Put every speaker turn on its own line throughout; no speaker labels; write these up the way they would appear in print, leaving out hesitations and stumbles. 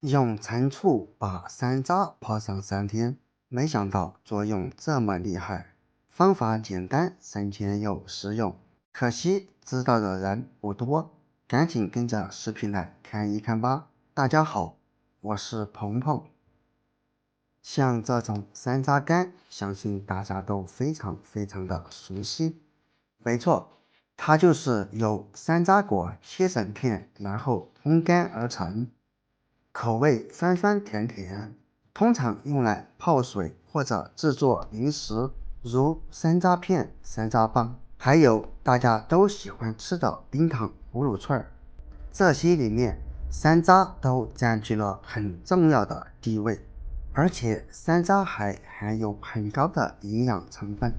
用陈醋把山楂泡上3天，没想到作用这么厉害。方法简单，省钱又实用，可惜知道的人不多，赶紧跟着视频来看一看吧。大家好，我是鹏鹏。像这种山楂干，相信大家都非常的熟悉。没错，它就是由山楂果切成片，然后烘干而成。口味酸酸甜甜，通常用来泡水或者制作零食，如山楂片、山楂棒，还有大家都喜欢吃的冰糖葫芦串儿。这些里面，山楂都占据了很重要的地位，而且山楂还含有很高的营养成分。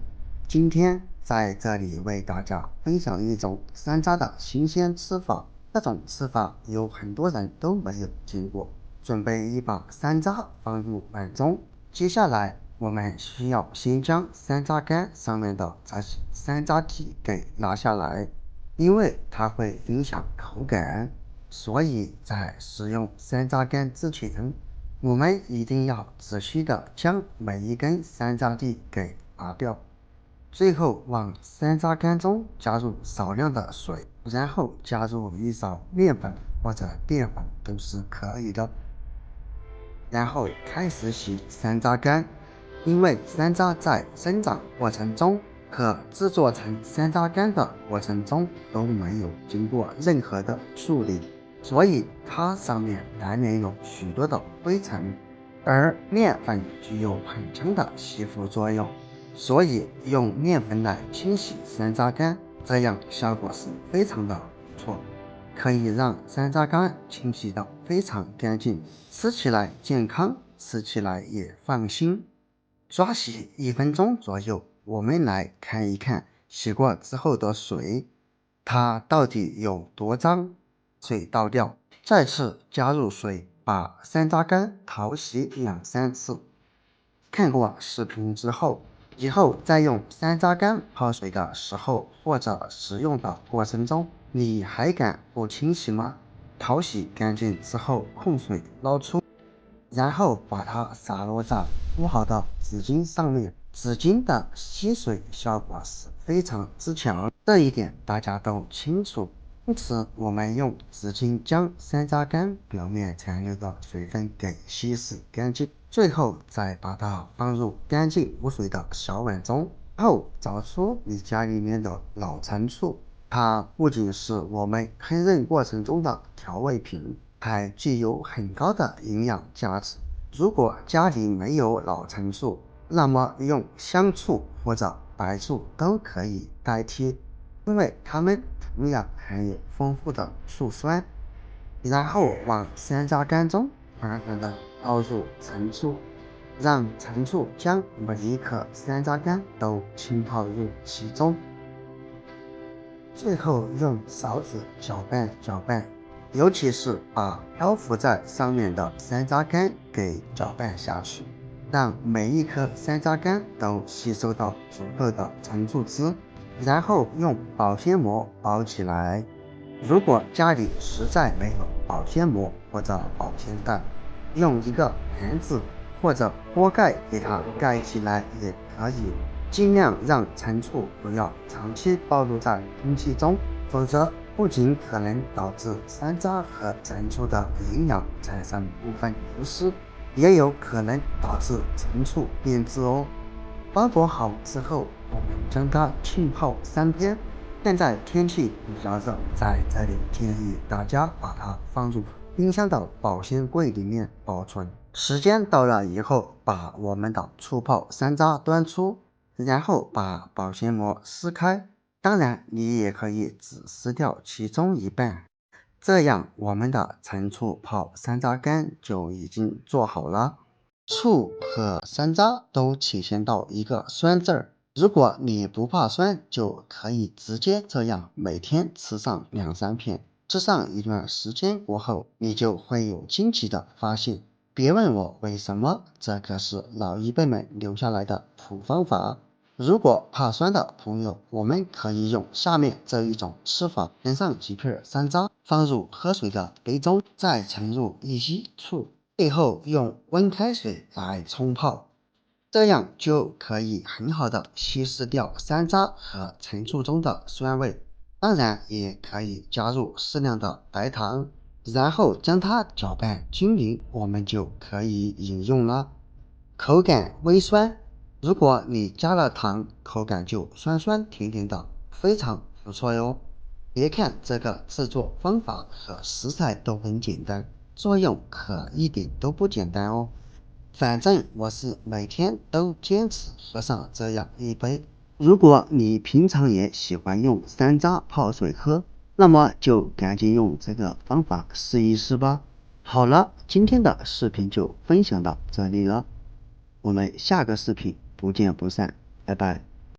今天在这里为大家分享一种山楂的新鲜吃法，这种吃法有很多人都没有见过。准备一把山楂放入碗中，接下来我们需要先将山楂干上面的这些山楂蒂给拿下来，因为它会影响口感，所以在使用山楂干之前，我们一定要仔细的将每一根山楂蒂给拔掉。最后往山楂干中加入少量的水，然后加入一勺面粉或者淀粉都是可以的。然后开始洗山楂干，因为山楂在生长过程中和制作成山楂干的过程中都没有经过任何的处理，所以它上面难免有许多的灰尘，而面粉具有很强的吸附作用，所以用面粉来清洗山楂干，这样效果是非常的不错。可以让山楂干清洗的非常干净，吃起来健康，吃起来也放心。刷洗1分钟左右，我们来看一看洗过之后的水，它到底有多脏。水倒掉，再次加入水，把山楂干淘洗2、3次。看过视频之后，以后在用山楂干泡水的时候，或者使用的过程中，你还敢不清洗吗？淘洗干净之后，控水捞出，然后把它洒落在铺好的纸巾上面。纸巾的吸水效果是非常之强，这一点大家都清楚。因此，我们用纸巾将山楂干表面残留的水分给稀释干净，最后再把它放入干净无水的小碗中。然后找出你家里面的老陈醋，它不仅是我们烹饪过程中的调味品，还具有很高的营养价值。如果家里没有老陈醋，那么用香醋或者白醋都可以代替，因为它们同样含有丰富的醋酸。然后往山楂干中缓缓地倒入陈醋，让陈醋将每一颗山楂干都浸泡入其中。最后用勺子搅拌搅拌，尤其是把漂浮在上面的山楂干给搅拌下去，让每一颗山楂干都吸收到足够的陈醋汁，然后用保鲜膜包起来。如果家里实在没有保鲜膜或者保鲜袋，用一个盘子或者锅盖给它盖起来也可以。尽量让陈醋不要长期暴露在空气中，否则不仅可能导致山楂和陈醋的营养产生部分流失，也有可能导致陈醋变质哦。包裹好之后，我们将它浸泡3天。现在天气比较热，在这里建议大家把它放入冰箱的保鲜柜里面保存。时间到了以后，把我们的醋泡山楂端出，然后把保鲜膜撕开。当然，你也可以只撕掉其中一半，这样我们的陈醋泡山楂干就已经做好了。醋和山楂都体现到一个酸字儿。如果你不怕酸，就可以直接这样每天吃上2、3片。吃上一段时间过后，你就会有惊奇的发现。别问我为什么，这可是老一辈们留下来的土方法。如果怕酸的朋友，我们可以用下面这一种吃法：添上几片山楂，放入喝水的杯中，再盛入一些醋，最后用温开水来冲泡，这样就可以很好的稀释掉山楂和陈醋中的酸味。当然，也可以加入适量的白糖，然后将它搅拌均匀，我们就可以饮用了。口感微酸，如果你加了糖，口感就酸酸甜甜的，非常不错哟。别看这个制作方法和食材都很简单，作用可一点都不简单哦。反正我是每天都坚持喝上这样一杯。如果你平常也喜欢用山楂泡水喝，那么就赶紧用这个方法试一试吧。好了，今天的视频就分享到这里了，我们下个视频不见不散，拜拜。